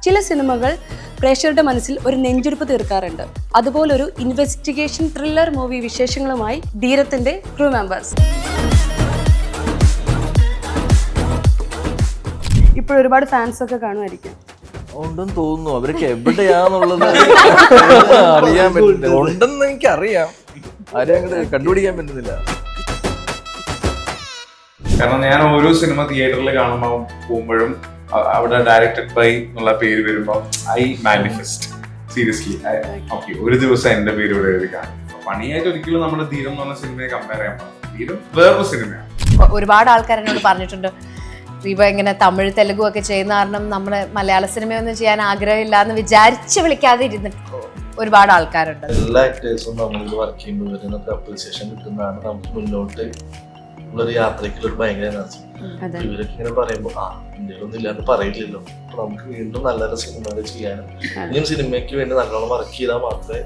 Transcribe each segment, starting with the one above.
ചില സിനിമകൾ പ്രേക്ഷകരുടെ മനസ്സിൽ ഒരു നെഞ്ചുരുപ്പ് തീർക്കാറുണ്ട്. അതുപോലൊരു ഇൻവെസ്റ്റിഗേഷൻ ത്രില്ലർ മൂവി വിശേഷങ്ങളുമായി ധീരത്തിന്റെ ക്രൂ മെമ്പേഴ്സ്. ഇപ്പോൾ ഒരുപാട് ഫാൻസ് ഒക്കെ കാണുമായിരിക്കും. ഉണ്ടെന്ന് തോന്നുന്നു. അവരൊക്കെ എവിടെയാന്നുള്ളത് അറിയാൻ പറ്റുന്നില്ല. ഉണ്ടെന്ന് എനിക്കറിയാം, ആരെയും അങ്ങോട്ട് കണ്ടുപിടിക്കാൻ പറ്റുന്നില്ല. കാരണം ഞാൻ ഓരോ സിനിമ തിയേറ്ററിൽ കാണുമ്പോൾ പോകുമ്പോഴും അവിടെ ഡയറക്റ്റഡ് ബൈ എന്നുള്ള പേര് വരുമ്പോൾ ഐ മാനിഫെസ്റ്റ് സീരിയസ്ലി ഓക്കെ ഒരു ദിവസം എന്റെ പേര് ഇവിടെ എഴുതി കാണും. പണിയായിട്ട് ഒരിക്കലും നമ്മുടെ ധീരം എന്ന് പറഞ്ഞ സിനിമയെ കമ്പയർ ചെയ്യാൻ പാടില്ല. ധീരം വേറൊരു സിനിമയാണ്. ഒരുപാട് ആൾക്കാർ എന്നോട് പറഞ്ഞിട്ടുണ്ട് ദീപ ഇങ്ങനെ തമിഴ് തെലുഗു ഒക്കെ ചെയ്യുന്ന കാരണം നമ്മുടെ മലയാള സിനിമയൊന്നും ചെയ്യാൻ ആഗ്രഹമില്ല എന്ന് വിചാരിച്ച് വിളിക്കാതെ ഇരുന്നിട്ട് ഒരുപാട് ആൾക്കാരുണ്ട്. എല്ലാ ആക്ടേഴ്സും നമ്മളിൽ വർക്ക് ചെയ്യുമ്പോൾ വരുന്നൊക്കെ അപ്രീസിയേഷൻ കിട്ടുന്നതാണ് നമുക്ക് മുന്നോട്ട് ഉള്ളൊരു യാത്രയ്ക്കുള്ള ഒരു ഭയങ്കര എനർജി. ഇവരൊക്കെ ഇങ്ങനെ പറയുമ്പോൾ ഇന്ത്യയിലൊന്നും ഇല്ലാണ്ട് പറയില്ലല്ലോ. അപ്പൊ നമുക്ക് വീണ്ടും നല്ലൊരു സിനിമകൾ ചെയ്യാനും ഇനിയും സിനിമയ്ക്ക് വേണ്ടി നല്ലോണം വർക്ക് ചെയ്താൽ മാത്രമേ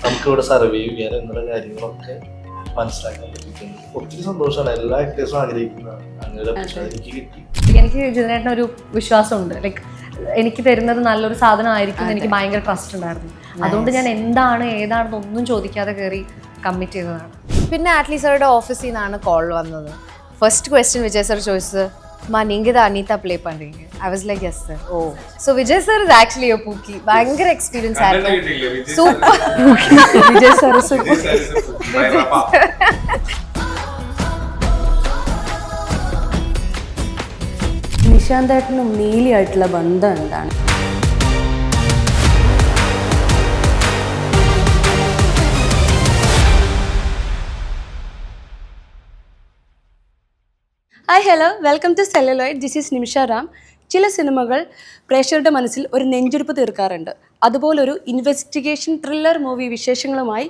നമുക്ക് ഇവിടെ സർവൈവ് ചെയ്യാനും എന്നുള്ള കാര്യങ്ങളൊക്കെ മനസ്സിലാക്കാൻ പറ്റിയിട്ടുണ്ട്. ഒത്തിരി സന്തോഷമാണ്. എല്ലാ ആക്ടേഴ്സും ആഗ്രഹിക്കുന്നതാണ്. അങ്ങനെ ഒരു അഭിപ്രായം എനിക്ക് കിട്ടി. എനിക്ക് ജിതിനേട്ടനൊരു വിശ്വാസമുണ്ട്. ലൈക്ക് എനിക്ക് തരുന്നത് നല്ലൊരു സാധനം ആയിരിക്കും. എനിക്ക് ഭയങ്കര ട്രസ്റ്റ് ഉണ്ടായിരുന്നു. അതുകൊണ്ട് ഞാൻ എന്താണ് ഏതാണെന്ന് ഒന്നും ചോദിക്കാതെ കയറി കമ്മിറ്റ് ചെയ്തതാണ്. പിന്നെ ആറ്റ്ലി സാറുടെ ഓഫീസിൽ നിന്നാണ് കോൾ വന്നത്. ഫസ്റ്റ് ക്വസ്റ്റ്യൻ വിജയ് സാർ ചോദിച്ചത് നീங்க தான் அனிதா ப்ளே பண்றீங்க. I was like yes sir. Oh, so Vijay sir is actually a pookie. ഭയങ്കര എക്സ്പീരിയൻസ് ആയിരുന്നു. സൂപ്പർ വിജയ് സാർ നിശാന്തേട്ടനും നീലിയായിട്ടുള്ള ബന്ധം എന്താണ്? Hi hello, welcome to celluloid. This is Nimisha Ram. ചില സിനിമകൾ പ്രേക്ഷകരുടെ മനസ്സിൽ ഒരു നെഞ്ചുരുപ്പ് തീർക്കാറുണ്ട്. അതുപോലൊരു ഇൻവെസ്റ്റിഗേഷൻ ത്രില്ലർ മൂവി വിശേഷങ്ങളുമായി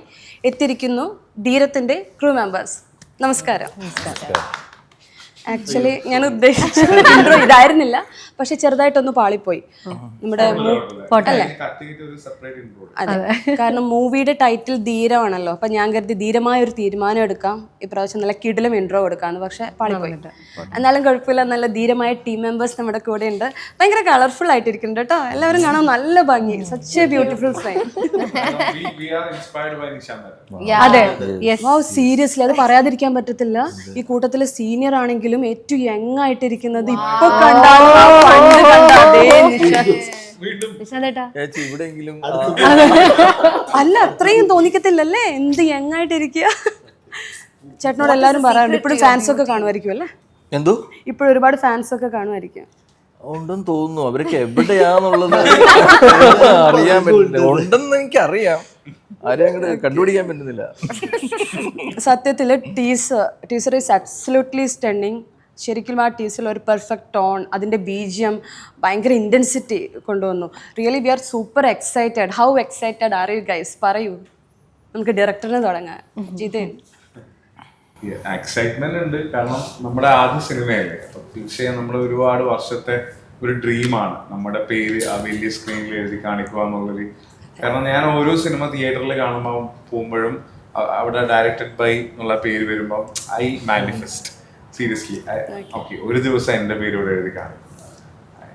എത്തിയിരിക്കുന്നു ധീരത്തിൻ്റെ ക്രൂ മെമ്പേഴ്സ്. നമസ്കാരം. ആക്ച്വലി ഞാൻ ഉദ്ദേശിച്ച ഇൻട്രോ ഇതായിരുന്നില്ല, പക്ഷെ ചെറുതായിട്ടൊന്ന് പാളിപ്പോയി. നമ്മുടെ അല്ലേ? അതെ, കാരണം മൂവിയുടെ ടൈറ്റിൽ ധീരമാണല്ലോ. അപ്പം ഞാൻ കരുതി ധീരമായ ഒരു തീരുമാനം എടുക്കാം, ഇപ്രാവശ്യം നല്ല കിടിലം ഇൻട്രോ എടുക്കാമെന്ന്. പക്ഷെ പാളിപ്പോയി. എന്നാലും കുഴപ്പമില്ല, നല്ല ധീരമായ ടീം മെമ്പേഴ്സ് നമ്മുടെ കൂടെ ഉണ്ട്. ഭയങ്കര കളർഫുൾ ആയിട്ടിരിക്കുന്നുണ്ട് കേട്ടോ. എല്ലാവരും കാണാൻ നല്ല ഭംഗി. Such A beautiful frame. അതെ, സീരിയസ്ലി അത് പറയാതിരിക്കാൻ പറ്റത്തില്ല. ഈ കൂട്ടത്തില് സീനിയർ ആണെങ്കിലും ഏറ്റവും യങ് ആയിട്ടിരിക്കുന്നത് ഇപ്പൊ കണ്ടാലും അല്ല, അത്രയും തോന്നിക്കത്തില്ലല്ലേ? എന്ത് യങ് ആയിട്ടിരിക്കുക. ചേട്ടനോട് എല്ലാവരും പറയാറുണ്ട്. ഇപ്പോഴും ഫാൻസ് ഒക്കെ കാണുമായിരിക്കും അല്ലേ? എന്തോ ഇപ്പോഴും ഒരുപാട് ഫാൻസ് ഒക്കെ കാണുമായിരിക്കും. ഉണ്ടെന്ന് തോന്നുന്നു. അവരൊക്കെ എവിടെയാന്നുള്ളത് അറിയാൻ പറ്റുന്നില്ല. ഉണ്ടെന്ന് എനിക്കറിയാം, ആരെയും അങ്ങോട്ട് കണ്ടുപിടിക്കാൻ പറ്റുന്നില്ല. സത്യത്തിൽ ടീസർ ഈസ് അബ്സല്യൂട്ട്ലി സ്റ്റണ്ണിങ്. ശരിക്കും ആ ടീസറിൽ ഒരു പെർഫെക്റ്റ് ടോൺ, അതിൻ്റെ ബീജിയം ഭയങ്കര ഇൻറ്റൻസിറ്റി കൊണ്ടുവന്നു. Really we are super excited. How excited are you guys? പറയൂ, നമുക്ക് ഡയറക്ടറിന് തുടങ്ങാം. ജിതേൻ. എക്സൈറ്റ്മെന്റ് ഉണ്ട്, കാരണം നമ്മുടെ ആദ്യ സിനിമയല്ലേ. അപ്പൊ തീർച്ചയായും നമ്മുടെ ഒരുപാട് വർഷത്തെ ഒരു ഡ്രീമാണ് നമ്മുടെ പേര് ആ വലിയ സ്ക്രീനിൽ എഴുതി കാണിക്കുക എന്നുള്ളത്. കാരണം ഞാൻ ഓരോ സിനിമ തിയേറ്ററിൽ കാണുമ്പോൾ പോകുമ്പോഴും അവിടെ ഡയറക്റ്റഡ് ബൈ എന്നുള്ള പേര് വരുമ്പോൾ ഐ മാനിഫെസ്റ്റ് സീരിയസ്ലി ഓക്കെ ഒരു ദിവസം എൻ്റെ പേര് ഇവിടെ എഴുതി കാണും.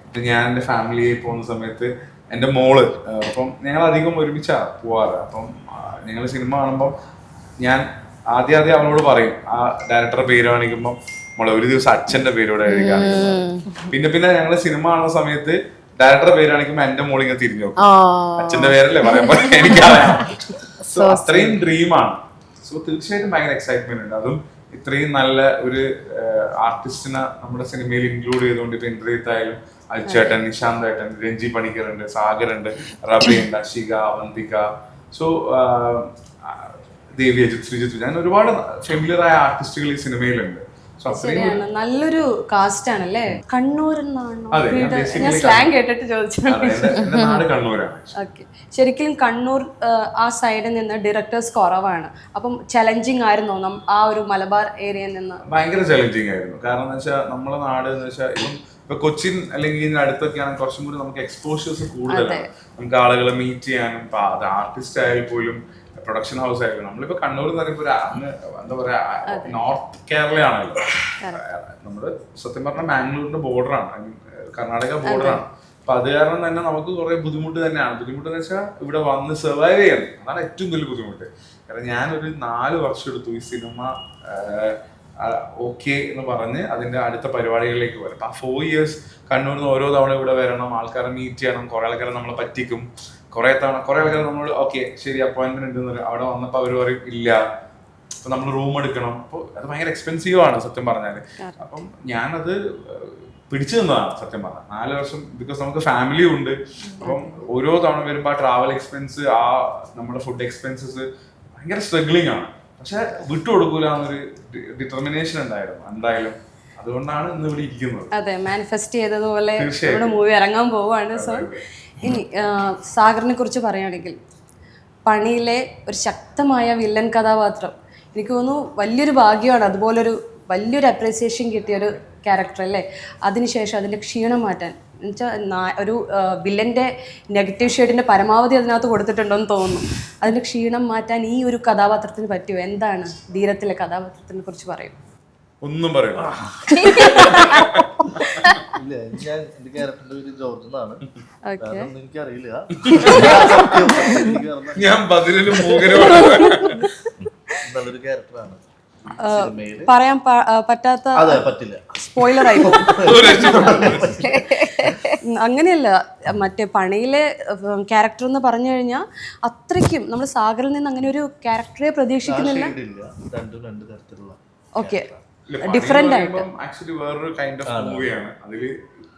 ഇപ്പം ഞാൻ എൻ്റെ ഫാമിലിയെ പോകുന്ന സമയത്ത് എൻ്റെ മോള്, അപ്പം ഞങ്ങൾ അധികം ഒരുമിച്ചാണ് പോവാറ്. അപ്പം ഞങ്ങൾ സിനിമ കാണുമ്പം ഞാൻ ആദ്യം അവളോട് പറയും, ആ ഡയറക്ടറുടെ പേര് കാണിക്കുമ്പോൾ മോളെ ഒരു ദിവസം അച്ഛൻ്റെ പേരോടെ എഴുതി കാണിക്കും. പിന്നെ ഞങ്ങൾ സിനിമ കാണുന്ന സമയത്ത് ഡയറക്ടറുടെ പേര് കാണിക്കുമ്പോൾ എൻ്റെ മോൾ ഇങ്ങനെ തിരിഞ്ഞു നോക്കും. അച്ഛൻ്റെ പേരല്ലേ പറയുമ്പോൾ എനിക്കറിയാം. സോ അത്രയും ഡ്രീമാണ്. സോ തീർച്ചയായിട്ടും ഭയങ്കര എക്സൈറ്റ്മെന്റ് ഉണ്ട്. അതും ഇത്രയും നല്ല ഒരു ആർട്ടിസ്റ്റിനെ നമ്മുടെ സിനിമയിൽ ഇൻക്ലൂഡ് ചെയ്തുകൊണ്ട് ഇപ്പൊ ഇന്ദ്രജിത്തായാലും അജുചേട്ടൻ, നിശാന്ത് ഏട്ടൻ, രഞ്ജി പണിക്കറുണ്ട്, സാഗറുണ്ട്, റബിയുണ്ട്, അഷിക, അവന്തിക, സോ ദേവി, അജിത്, ശ്രീജിത്ത്, ഞാൻ ഒരുപാട് ഫെമിലിയർ ആയ ആർട്ടിസ്റ്റുകൾ ഈ സിനിമയിലുണ്ട്. ശരിയാണ്, നല്ലൊരു കാസ്റ്റ് ആണല്ലേ. കണ്ണൂർ ഞാൻ സ്ലാങ് കേട്ടിട്ട് ചോദിച്ചിട്ടുണ്ട്. ഓക്കെ, ശരിക്കും കണ്ണൂർ ആ സൈഡിൽ നിന്ന് ഡയറക്ടേഴ്സ് കുറവാണ്. അപ്പം ചലഞ്ചിങ് ആയിരുന്നോ ആ ഒരു മലബാർ ഏരിയയിൽ നിന്ന്? ഭയങ്കര ചലഞ്ചിങ് ആയിരുന്നു. കാരണം എന്ന് വെച്ചാൽ നമ്മളെ നാട് എന്ന് വെച്ചാൽ ഇപ്പൊ കൊച്ചിൻ അല്ലെങ്കിൽ ഇതിന്റെ അടുത്തൊക്കെയാണ് കുറച്ചും കൂടി നമുക്ക് എക്സ്പോഷേഴ്സ് കൂടുതലാണ്. നമുക്ക് ആളുകളെ മീറ്റ് ചെയ്യാനും, അത് ആർട്ടിസ്റ്റ് ആയാലും പോലും പ്രൊഡക്ഷൻ ഹൗസ് ആയിരുന്നു. നമ്മളിപ്പോ കണ്ണൂർ എന്ന് പറയുമ്പോൾ എന്താ പറയാ, നോർത്ത് കേരളയാണല്ലോ. നമ്മള് സത്യം പറഞ്ഞ മാംഗ്ലൂരിന്റെ ബോർഡറാണ്, കർണാടക ബോർഡറാണ്. അപ്പൊ അത് കാരണം തന്നെ നമുക്ക് കുറെ ബുദ്ധിമുട്ട് തന്നെയാണ്. ബുദ്ധിമുട്ട് എന്ന് വെച്ചാൽ ഇവിടെ വന്ന് സർവൈവ് ചെയ്യണം, അതാണ് ഏറ്റവും വലിയ ബുദ്ധിമുട്ട്. കാരണം ഞാനൊരു 4 വർഷം എടുത്തു ഈ സിനിമ ഓക്കെ എന്ന് പറഞ്ഞ് അതിന്റെ അടുത്ത പരിപാടികളിലേക്ക് വരും. അപ്പൊ ആ 4 years കണ്ണൂരിൽ നിന്ന് ഓരോ തവണ ഇവിടെ വരണം, ആൾക്കാരെ മീറ്റ് ചെയ്യണം, കുറെ ആൾക്കാരെ നമ്മളെ പറ്റിക്കും, കുറെ ആൾക്കാരെ നമ്മൾ ഓക്കെ ശരി അപ്പോയിന്റ്മെന്റ് ഉണ്ട്, അവിടെ വന്നപ്പോൾ അവർ പറയും ഇല്ല, അപ്പൊ നമ്മൾ റൂം എടുക്കണം. അപ്പോൾ അത് ഭയങ്കര എക്സ്പെൻസീവ് ആണ് സത്യം പറഞ്ഞാല്. അപ്പം ഞാനത് പിടിച്ചു നിന്നതാണ് സത്യം പറഞ്ഞാൽ 4 വർഷം. ബിക്കോസ് നമുക്ക് ഫാമിലി ഉണ്ട്. അപ്പം ഓരോ തവണ വരുമ്പോൾ ആ ട്രാവൽ എക്സ്പെൻസ്, ആ നമ്മുടെ ഫുഡ് എക്സ്പെൻസസ് ഭയങ്കര സ്ട്രഗ്ലിംഗ് ആണ്. പക്ഷെ വിട്ടുകൊടുക്കൂല എന്നൊരു ഡിറ്റർമിനേഷൻ ഉണ്ടായിരുന്നു എന്തായാലും. അതുകൊണ്ടാണ് ഇന്ന് ഇവിടെ ഇരിക്കുന്നത്. അതെ, മാനിഫെസ്റ്റ് ചെയ്തതുപോലെ നമ്മുടെ മൂവി ഇറങ്ങാൻ പോവുകയാണ്. സോ ഇനി സാഗറിനെ കുറിച്ച് പറയുകയാണെങ്കിൽ, പണിയിലെ ഒരു ശക്തമായ വില്ലൻ കഥാപാത്രം, എനിക്ക് തോന്നുന്നു വലിയൊരു ഭാഗ്യമാണ്. അതുപോലൊരു വലിയൊരു അപ്രീസിയേഷൻ കിട്ടിയൊരു ക്യാരക്ടർ അല്ലേ. അതിനുശേഷം അതിൻ്റെ ക്ഷീണം മാറ്റാൻ എന്നുവെച്ചാൽ ഒരു വില്ലൻ്റെ നെഗറ്റീവ് ഷെയ്ഡിൻ്റെ പരമാവധി അതിനകത്ത് കൊടുത്തിട്ടുണ്ടോയെന്ന് തോന്നുന്നു. അതിൻ്റെ ക്ഷീണം മാറ്റാൻ ഈ ഒരു കഥാപാത്രത്തിന് പറ്റുമോ? എന്താണ് ധീരത്തിലെ കഥാപാത്രത്തിനെ കുറിച്ച് പറയും? ഒന്നും പറയും. ഇല്ല, ഞാൻ എന്റെ ക്യാരക്ടറിന്റെ പേര് ജോർജ് എന്നാണ്. കാരണം എനിക്കറിയില്ല, ഞാൻ ബദിലും നല്ലൊരു ക്യാരക്ടറാണ്. പറയാൻ പറ്റാത്ത, അതെ പറ്റില്ല, സ്പോയിലർ ആയി പോകും. അങ്ങനെയല്ല, മറ്റേ പണിയിലെ ക്യാരക്ടർ എന്ന് പറഞ്ഞു കഴിഞ്ഞാൽ അത്രയ്ക്കും നമ്മൾ സാഗറിൽ നിന്ന് അങ്ങനെ ഒരു ക്യാരക്ടറെ പ്രതീക്ഷിക്കുന്നില്ല. രണ്ട് തരത്തിലുള്ള ഓക്കെ, ഡിഫറെന്റ് ആയിട്ട്. ആക്ച്വലി വേറൊരു കൈൻഡ് ഓഫ് മൂവിയാണ്.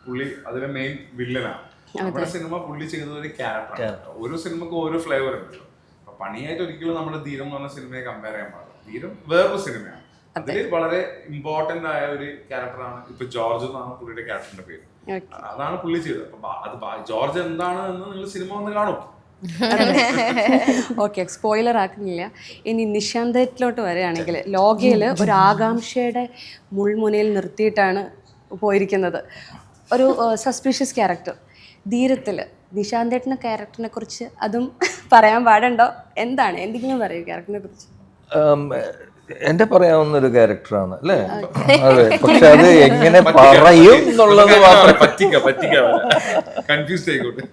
പുള്ളി അതിലെ മെയിൻ വില്ലനാണ്. നമ്മുടെ സിനിമ പുള്ളി ചെയ്ത ഒരു ക്യാരക്ടറാണ്. ഓരോ സിനിമക്കും ഓരോ ഫ്ലേവർ ഉണ്ട്. അപ്പൊ പണിയായിട്ട് ഒരിക്കലും നമ്മുടെ ധീരം എന്ന് പറഞ്ഞ സിനിമയെ കമ്പയർ ചെയ്യാൻ പാടില്ല. ധീരം വേറൊരു സിനിമയാണ്. അതിൽ വളരെ ഇമ്പോർട്ടന്റ് ആയ ഒരു ക്യാരക്ടറാണ് ഇപ്പൊ ജോർജ് എന്നാണ് പുള്ളിയുടെ ക്യാരക്ടറിന്റെ പേര്. അതാണ് പുള്ളി ചെയ്തത്. അപ്പൊ അത് ജോർജ് എന്താണ് എന്ന് നിങ്ങൾ സിനിമ വന്ന് കാണും. ഓക്കെ, സ്പോയിലർ ആക്കുന്നില്ല. ഇനി നിശാന്തത്തിലോട്ട് വരികയാണെങ്കിൽ, ലോകയില് ഒരു ആകാംക്ഷയുടെ മുൾമുനയിൽ നിർത്തിയിട്ടാണ് പോയിരിക്കുന്നത്. ഒരു സസ്പീഷ്യസ് ക്യാരക്ടർ. ധീരത്തിൽ നിശാന്തേട്ടൻ്റെ ക്യാരക്ടറിനെ കുറിച്ച് അതും പറയാൻ പാടുണ്ടോ? എന്താണ്, എന്തെങ്കിലും പറയൂ ക്യാരക്ടറിനെ കുറിച്ച്. എന്റെ പറയാവുന്ന ഒരു ക്യാരക്ടറാണ് അല്ലേ? അതെ, പക്ഷെ അത് എങ്ങനെ പറയും എന്നുള്ളത് മാത്രം. കൺഫ്യൂസ്ഡ് ആയിക്കോട്ടെ.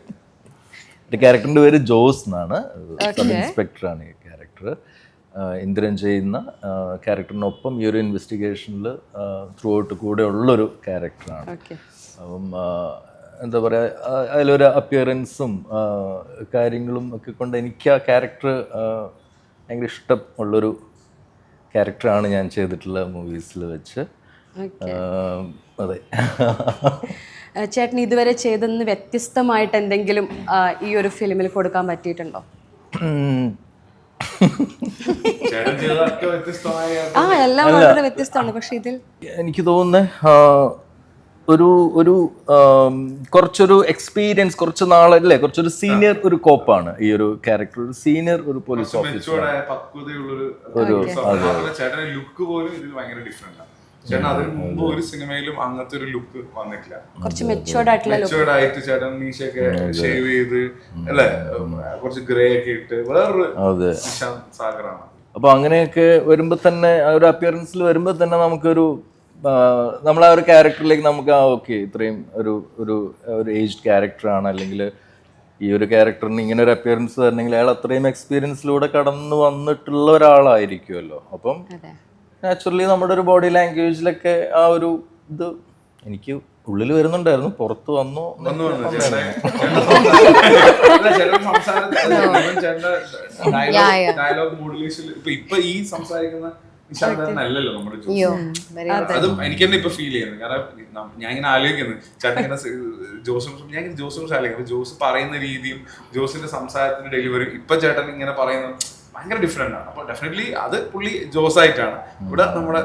എൻ്റെ ക്യാരക്ടറിൻ്റെ പേര് ജോസ് എന്നാണ്. സബ് ഇൻസ്പെക്ടറാണ് ഈ ക്യാരക്ടർ. ഇന്ദ്രൻ ചെയ്യുന്ന ക്യാരക്ടറിനൊപ്പം ഈ ഒരു ഇൻവെസ്റ്റിഗേഷനിൽ ത്രൂ ഔട്ട് കൂടെ ഉള്ളൊരു ക്യാരക്ടറാണ്. അപ്പം എന്താ പറയുക, അതിലൊരു അപ്പിയറൻസും കാര്യങ്ങളും ഒക്കെ കൊണ്ട് എനിക്ക് ആ ക്യാരക്ടർ ഭയങ്കര ഇഷ്ടമുള്ളൊരു ക്യാരക്ടറാണ് ഞാൻ ചെയ്തിട്ടുള്ള മൂവീസിൽ വെച്ച്. അതെ. ചേട്ടൻ ഇതുവരെ ചെയ്തെന്ന് വ്യത്യസ്തമായിട്ട് എന്തെങ്കിലും ഈ ഒരു ഫിലിമിൽ കൊടുക്കാൻ പറ്റിയിട്ടുണ്ടോ? എല്ലാം വളരെ വ്യത്യസ്തമാണ്. പക്ഷെ ഇതിൽ എനിക്ക് തോന്നുന്നത് ഒരു കുറച്ചൊരു എക്സ്പീരിയൻസ്, കുറച്ച് നാളല്ലേ, കുറച്ചൊരു സീനിയർ ഒരു കോപ്പാണ് ഈ ഒരു ക്യാരക്ടർ. ഒരു സീനിയർ ഒരു പോലീസ് ഓഫീസർ. ലുക്ക് പോലും ഇതിൽ ഭയങ്കര ഡിഫറെന്റ് ആണ്. ചേട്ടൻ അതിന് മുമ്പ് ഒരു സിനിമയിലും അങ്ങനത്തെ ഒരു ലുക്ക് വന്നിട്ടില്ല. കുറച്ച് മെച്ചുവേർഡ് ആയിട്ട് ചേട്ടൻ മീശയൊക്കെ ഷേവ് ചെയ്ത് അല്ലേ, കുറച്ച് ഗ്രേ ഒക്കെ ഇട്ട് വേറൊരു നിശാന്ത് സാഗറാണ്. അപ്പൊ അങ്ങനെയൊക്കെ വരുമ്പോ തന്നെ ആ ഒരു അപ്പിയറൻസിൽ വരുമ്പോ തന്നെ നമുക്കൊരു നമ്മൾ ആ ഒരു ക്യാരക്ടറിലേക്ക് നമുക്ക് ഓക്കെ ഇത്രയും ഒരു ഏജ്ഡ് ക്യാരക്ടറാണ്, അല്ലെങ്കിൽ ഈ ഒരു ക്യാരക്ടറിന് ഇങ്ങനെ ഒരു അപ്പിയറൻസ് വരണമെങ്കിൽ അയാൾ അത്രയും എക്സ്പീരിയൻസിലൂടെ കടന്നു വന്നിട്ടുള്ള ഒരാളായിരിക്കുമല്ലോ. അപ്പം നാച്ചുറലി നമ്മുടെ ഒരു ബോഡി ലാംഗ്വേജിലൊക്കെ ആ ഒരു ഇത് എനിക്ക് ഉള്ളിൽ വരുന്നുണ്ടായിരുന്നു, പുറത്ത് വന്നു. ഡയലോഗ് മോഡുലേഷൻ ഇപ്പൊ ഈ സംസാരിക്കുന്ന അല്ലല്ലോ നമ്മുടെ അത് എനിക്ക് തന്നെ ഇപ്പൊ ഫീൽ ചെയ്യുന്നത്. കാരണം ഞാൻ ഇങ്ങനെ ആലോചിക്കുന്നു ചേട്ടൻ ഇങ്ങനെ ഞാൻ ജോസും ആലോചിക്കുന്നു. ജോസ് പറയുന്ന രീതിയും ജോസിന്റെ സംസാരത്തിന്റെ ഡെലിവറി ഇപ്പൊ ചേട്ടൻ ഇങ്ങനെ പറയുന്നത് ഭയങ്കര ഡിഫറെന്റ് ആണ്. അപ്പൊ ഡെഫിനറ്റ്ലി അത് പുള്ളി ജോസ് ആയിട്ടാണ്. ഇവിടെ നമ്മുടെ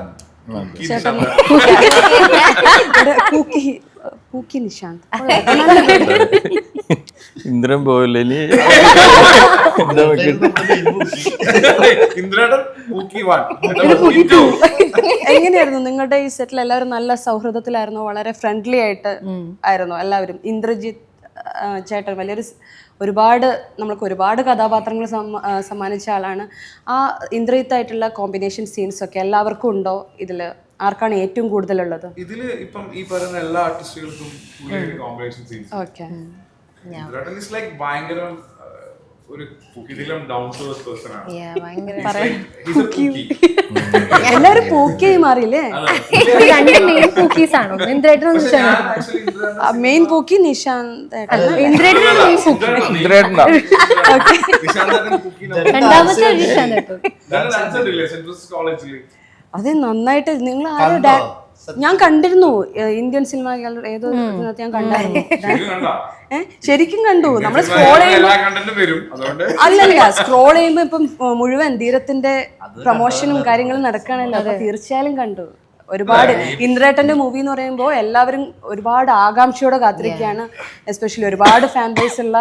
ഇന്ദ്രൻ പോലെ എങ്ങനെയായിരുന്നു നിങ്ങളുടെ ഈ സെറ്റിൽ? എല്ലാവരും നല്ല സൗഹൃദത്തിലായിരുന്നു, വളരെ ഫ്രണ്ട്ലി ആയിട്ട് ആയിരുന്നു എല്ലാവരും. ഇന്ദ്രജിത്ത് ചേട്ടൻ നമ്മൾക്ക് ഒരുപാട് കഥാപാത്രങ്ങൾ സമ്മാനിച്ച ആളാണ്. ആ ഇന്ദ്രജിത്തായിട്ടുള്ള കോമ്പിനേഷൻ സീൻസ് ഒക്കെ എല്ലാവർക്കും ഉണ്ടോ ഇതിൽ? ആർക്കാണ് ഏറ്റവും കൂടുതലുള്ളത്? ഇതില് ഇപ്പം ഈ പറയുന്ന എല്ലാ ആർട്ടിസ്റ്റുകൾക്കും combination scenes okay. Is like ഭയങ്കര ഒരു ഇതിലും ഡൗൺ ടു എർത്ത് പേഴ്സൺ ആണ്. He's a cookie. എല്ലാരും പൂക്കയായി മാറിയില്ലേ? രണ്ട് മെയിൻ കുക്കീസ് ആണോ? ഇന്ദ്രേട്ടൻ പക്ഷെ ഞാൻ actually ഇന്ദ്രൻ മെയിൻ പൂക്കി നിശാന്ത് ഇന്ദ്രേട്ടൻ മെയിൻ കുക്കി, ഇന്ദ്രേട്ടനാ. നിശാന്തൻ cookie ന് രണ്ടാമത്തെ നിശാന്ത്. ഞാൻ ഡാൻസ് ചെയ്തില്ലേ സെന്റ് ജോസഫ് കോളേജിൽ. അത് നന്നായിട്ട് നിങ്ങൾ ആരോ ഞാൻ കണ്ടിരുന്നു ഇന്ത്യൻ സിനിമ ഏതോ ഇതിനകത്ത് ഞാൻ കണ്ടായിരുന്നു. കണ്ടാ ശരിക്കും കണ്ടു. നമ്മൾ സ്ക്രോൾ ചെയ്യുമ്പോൾ എല്ലാ കണ്ടന്റും വരും, അതുകൊണ്ട് അല്ലല്ല സ്ക്രോൾ ചെയ്യുമ്പോ ഇപ്പം മുഴുവൻ ധീരത്തിന്റെ പ്രൊമോഷനും കാര്യങ്ങളും നടക്കുകയാണല്ലോ. അപ്പൊ തീർച്ചയായും കണ്ടു. ഒരുപാട് ഇന്ദ്രേട്ടന്റെ മൂവി എന്ന് പറയുമ്പോൾ എല്ലാവരും ഒരുപാട് ആകാംക്ഷയോടെ കാത്തിരിക്കുകയാണ്. എസ്പെഷ്യലി ഒരുപാട് ഫാൻ ബേസ് ഉള്ള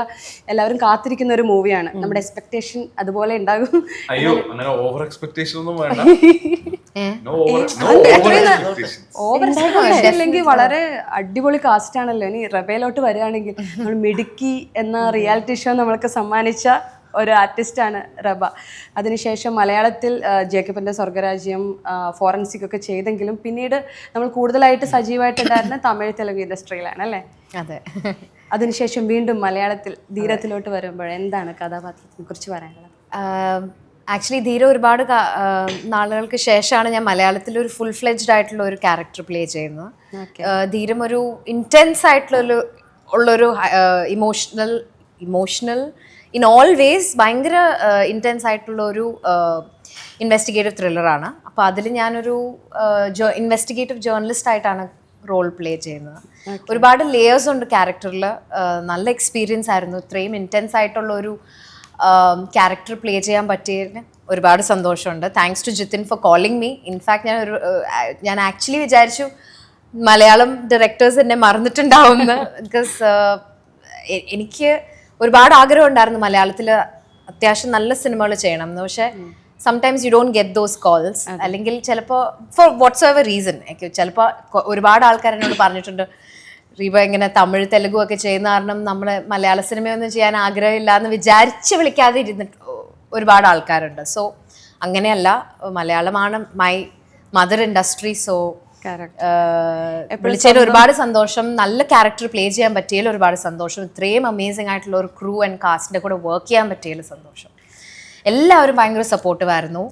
എല്ലാവരും കാത്തിരിക്കുന്ന ഒരു മൂവിയാണ്. നമ്മുടെ എക്സ്പെക്ടേഷൻ അതുപോലെ ഉണ്ടാകും. അയ്യോ അങ്ങനെ ഓവർ എക്സ്പെക്ടേഷൻ ഒന്നും വേണ്ട. ഓവർ എക്സ്പെക്ടേഷൻ അല്ലെങ്കിൽ വളരെ അടിപൊളി കാസ്റ്റ് ആണല്ലോ. ഇനി റബേലോട്ട് വരികയാണെങ്കിൽ നമ്മൾ മിടുക്കി എന്ന റിയാലിറ്റി ഷോ നമ്മൾക്ക് സമ്മാനിച്ച ഒരു ആർട്ടിസ്റ്റാണ് റബ. അതിനുശേഷം മലയാളത്തിൽ ജേക്കബിൻ്റെ സ്വർഗരാജ്യം, ഫോറൻസിക് ഒക്കെ ചെയ്തെങ്കിലും പിന്നീട് നമ്മൾ കൂടുതലായിട്ട് സജീവമായിട്ടുണ്ടായിരുന്ന തമിഴ് തെലുങ്ക് ഇൻഡസ്ട്രിയിലാണ് അല്ലേ? അതെ. അതിനുശേഷം വീണ്ടും മലയാളത്തിൽ ധീരത്തിലോട്ട് വരുമ്പോൾ എന്താണ് കഥാപാത്രത്തിനെ കുറിച്ച് പറയാനുള്ളത്? ആക്ച്വലി ധീര ഒരുപാട് നാളുകൾക്ക് ശേഷമാണ് ഞാൻ മലയാളത്തിൽ ഒരു ഫുൾ ഫ്ലെഡ്ജ്ഡ് ആയിട്ടുള്ള ഒരു ക്യാരക്ടർ പ്ലേ ചെയ്യുന്നത്. ധീരം ഒരു ഇൻറ്റൻസ് ആയിട്ടുള്ള ഉള്ളൊരു ഇമോഷണൽ ഇൻ ഓൾ വേസ് ഭയങ്കര ഇൻറ്റൻസ് ആയിട്ടുള്ള ഒരു ഇൻവെസ്റ്റിഗേറ്റീവ് ത്രില്ലറാണ്. അപ്പോൾ അതിൽ ഞാനൊരു ഇൻവെസ്റ്റിഗേറ്റീവ് ജേർണലിസ്റ്റ് ആയിട്ടാണ് റോൾ പ്ലേ ചെയ്യുന്നത്. ഒരുപാട് ലേയേഴ്സ് ഉണ്ട് ക്യാരക്ടറിൽ. നല്ല എക്സ്പീരിയൻസ് ആയിരുന്നു. ഇത്രയും ഇൻറ്റൻസ് ആയിട്ടുള്ള ഒരു ക്യാരക്ടർ പ്ലേ ചെയ്യാൻ പറ്റിയതിന് ഒരുപാട് സന്തോഷമുണ്ട്. Thanks to Jithin for calling me. In fact ഞാൻ ആക്ച്വലി വിചാരിച്ചു മലയാളം ഡയറക്ടേഴ്സ് എന്നെ മറന്നിട്ടുണ്ടാവുമെന്ന്. ബിക്കോസ് എനിക്ക് ഒരുപാട് ആഗ്രഹം ഉണ്ടായിരുന്നു മലയാളത്തിൽ അത്യാവശ്യം നല്ല സിനിമകൾ ചെയ്യണം എന്ന്. പക്ഷേ sometimes you don't get those calls. അല്ലെങ്കിൽ ചിലപ്പോൾ ഫോർ വാട്ട്സ് എവർ റീസൺ ചിലപ്പോൾ ഒരുപാട് ആൾക്കാർ എന്നോട് പറഞ്ഞിട്ടുണ്ട് റീബ ഇങ്ങനെ തമിഴ് തെലുഗു ഒക്കെ ചെയ്യുന്ന കാരണം നമ്മൾ മലയാള സിനിമയൊന്നും ചെയ്യാൻ ആഗ്രഹമില്ല എന്ന് വിചാരിച്ച് വിളിക്കാതെ ഇരുന്നിട്ട് ഒരുപാട് ആൾക്കാരുണ്ട്. സോ അങ്ങനെയല്ല, മലയാളമാണ് മൈ മദർ ഇൻഡസ്ട്രി. സോ വിളിച്ചതിൽ ഒരുപാട് സന്തോഷം. നല്ല ക്യാരക്ടർ പ്ലേ ചെയ്യാൻ പറ്റിയതിൽ ഒരുപാട് സന്തോഷം. ഇത്രയും അമേസിംഗ് ആയിട്ടുള്ള ഒരു ക്രൂ ആൻഡ് കാസ്റ്റിൻ്റെ കൂടെ വർക്ക് ചെയ്യാൻ പറ്റിയതിൽ സന്തോഷം. എല്ലാവരും ഭയങ്കര സപ്പോർട്ടീവ് ആയിരുന്നു.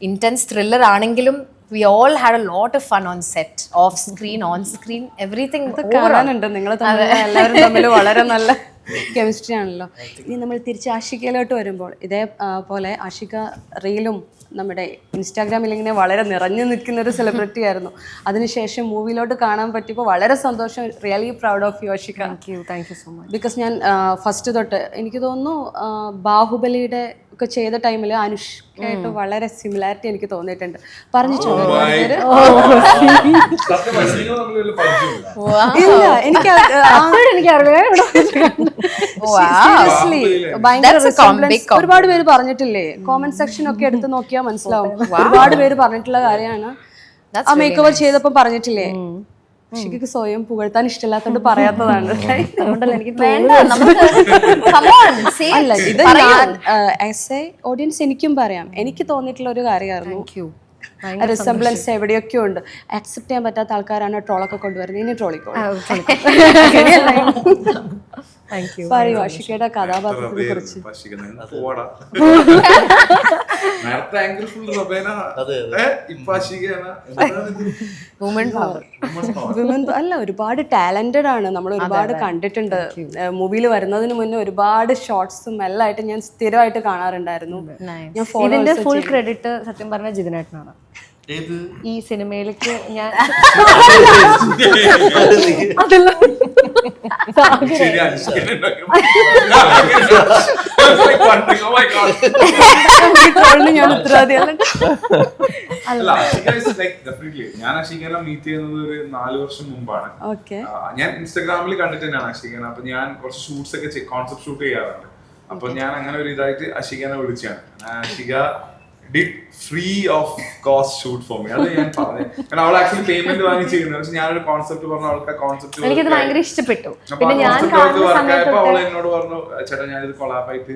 ഇൻറ്റൻസ് ത്രില്ലർ ആണെങ്കിലും we all had a lot of fun on set, off screen, on screen, everything. കാണാനുണ്ട് നിങ്ങൾ എല്ലാവരും തമ്മിൽ വളരെ നല്ല കെമിസ്ട്രി ആണല്ലോ. ഇനി നമ്മൾ തിരിച്ച് ആഷികയിലോട്ട് വരുമ്പോൾ ഇതേപോലെ ആഷിക റീലും നമ്മുടെ ഇൻസ്റ്റാഗ്രാമിൽ ഇങ്ങനെ വളരെ നിറഞ്ഞു നിൽക്കുന്ന ഒരു സെലിബ്രിറ്റി ആയിരുന്നു. അതിനുശേഷം മൂവിയിലോട്ട് കാണാൻ പറ്റിയപ്പോൾ വളരെ സന്തോഷം. Really proud of you Ashika. Thank you so much. Because ഞാൻ ഫസ്റ്റ് തൊട്ട് എനിക്ക് തോന്നുന്നു ബാഹുബലിയുടെ ഒക്കെ ചെയ്ത ടൈമിൽ അനുഷ്കയായിട്ട് വളരെ സിമിലാരിറ്റി എനിക്ക് തോന്നിയിട്ടുണ്ട്. പറഞ്ഞിട്ടുണ്ട് ഇല്ല എനിക്ക് സീരിയസ്ലി ഭയങ്കര ഒരുപാട് പേര് പറഞ്ഞിട്ടില്ലേ? കോമന്റ് സെക്ഷൻ ഒക്കെ എടുത്ത് നോക്കിയാൽ മനസ്സിലാവും. ഒരുപാട് പേര് പറഞ്ഞിട്ടുള്ള കാര്യമാണ്. ആ മേക്ക് ഓവർ ചെയ്തപ്പോ പറഞ്ഞിട്ടില്ലേ ആഷികക്ക് സ്വയം പുകഴ്ത്താൻ ഇഷ്ടമില്ലാത്തോണ്ട് പറയാത്തതാണ്. അതുകൊണ്ടല്ല എനിക്ക് അല്ല ഇത് ഞാൻ ആസ് എ ഓഡിയൻസ് എനിക്കും പറയാം. എനിക്ക് തോന്നിയിട്ടുള്ള ഒരു കാര്യമായിരുന്നു. റിസംബ്ലൻസ് എവിടെയൊക്കെ ഉണ്ട്. അക്സെപ്റ്റ് ചെയ്യാൻ പറ്റാത്ത ആൾക്കാരാണ് ട്രോളൊക്കെ കൊണ്ടുവരുന്നത്. ഇനി ട്രോളിക്കോളൂ. പറയൂ ആഷികയുടെ കഥാപാത്രത്തിനെ കുറിച്ച്. വിമൻ അല്ല ഒരുപാട് ടാലന്റഡ് ആണ്. നമ്മൾ ഒരുപാട് കണ്ടിട്ടുണ്ട്. മൂവിയിൽ വരുന്നതിന് മുന്നേ ഒരുപാട് ഷോർട്സും എല്ലാം ആയിട്ട് ഞാൻ സ്ഥിരമായിട്ട് കാണാറുണ്ടായിരുന്നു. ഞാൻ ഇതിന്റെ ഫുൾ ക്രെഡിറ്റ് സത്യം പറഞ്ഞ ജിതിനേട്ടനാണ്. ഈ സിനിമയിലേക്ക് ഞാൻ ഞാൻ ഉത്തരവാദിയാണ്. ഞാൻ അഷികനെ മീറ്റ് ചെയ്യുന്നത് ഒരു 4 വർഷം മുമ്പാണ്. ഞാൻ ഇൻസ്റ്റാഗ്രാമിൽ കണ്ടിട്ട് തന്നെയാണ് അഷികനെ. അപ്പൊ ഞാൻ കുറച്ച് ഷൂട്ട്സ് ഒക്കെ കോൺസെപ്റ്റ് ഷൂട്ട് ചെയ്യാറുണ്ട്. അപ്പൊ ഞാൻ അങ്ങനെ ഒരു ഇതായിട്ട് അഷികനെ വിളിച്ചാണ്. Ashika did free of cost shoot for me. അത് ഞാൻ പറഞ്ഞു. കാരണം അവൾ ആക്ച്വലി പേയ്മെന്റ് വാങ്ങി ചെയ്യുന്നത്. പക്ഷെ ഞാനൊരു കോൺസെപ്റ്റ് പറഞ്ഞു, അവൾക്ക് ആ കോൺസെപ്റ്റ് എനിക്കത് ഭയങ്കര ഇഷ്ടപ്പെട്ടു. പിന്നെ ഞാൻ അവൾ എന്നോട് പറഞ്ഞു ചേട്ടാ ഞാനിത് കൊളാബായിട്ട്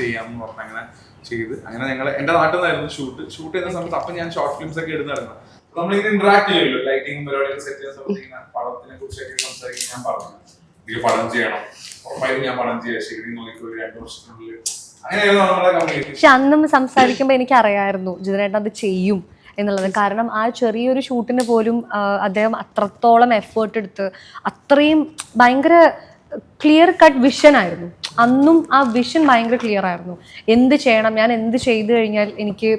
ചെയ്യാമെന്ന് പറഞ്ഞു. അങ്ങനെ ചെയ്ത് അങ്ങനെ ഞങ്ങൾ എന്റെ നാട്ടിൽ നിന്നായിരുന്നു ഷൂട്ട് ചെയ്യുന്ന സമയത്ത്. അപ്പൊ ഞാൻ ഷോർട്ട് ഫിലിംസ് ഒക്കെ എടുത്ത് നടന്നു. നമ്മളിങ്ങനെ ഇന്ററാക്ട് ചെയ്യുമല്ലോ, ലൈറ്റിംഗ് പരിപാടികൾ സെറ്റ് ചെയ്യുന്ന സമയത്ത് ഇങ്ങനെ പടത്തിനെ കുറിച്ചൊക്കെ സംസാരിക്കാൻ ഞാൻ പറഞ്ഞു, എനിക്ക് പടം ചെയ്യണം, ഉറപ്പായിട്ടും ഞാൻ പടം ചെയ്യാം, ശരി നോക്കി ഒരു 2 വർഷത്തിനുള്ളിൽ. അങ്ങനെയായിരുന്നു നമ്മുടെ കമ്മ്യൂണിറ്റി. പക്ഷെ അന്നും സംസാരിക്കുമ്പോൾ എനിക്ക് അറിയായിരുന്നു ജിതനേട്ടൻ അത് ചെയ്യും എന്നുള്ളത്. കാരണം ആ ചെറിയൊരു ഷൂട്ടിന് പോലും അദ്ദേഹം അത്രത്തോളം എഫേർട്ട് എടുത്ത് അത്രയും ഭയങ്കര ക്ലിയർ കട്ട് വിഷൻ ആയിരുന്നു. അന്നും ആ വിഷൻ ഭയങ്കര ക്ലിയർ ആയിരുന്നു. എന്ത് ചെയ്യണം, ഞാൻ എന്ത് ചെയ്തു കഴിഞ്ഞാൽ എനിക്ക്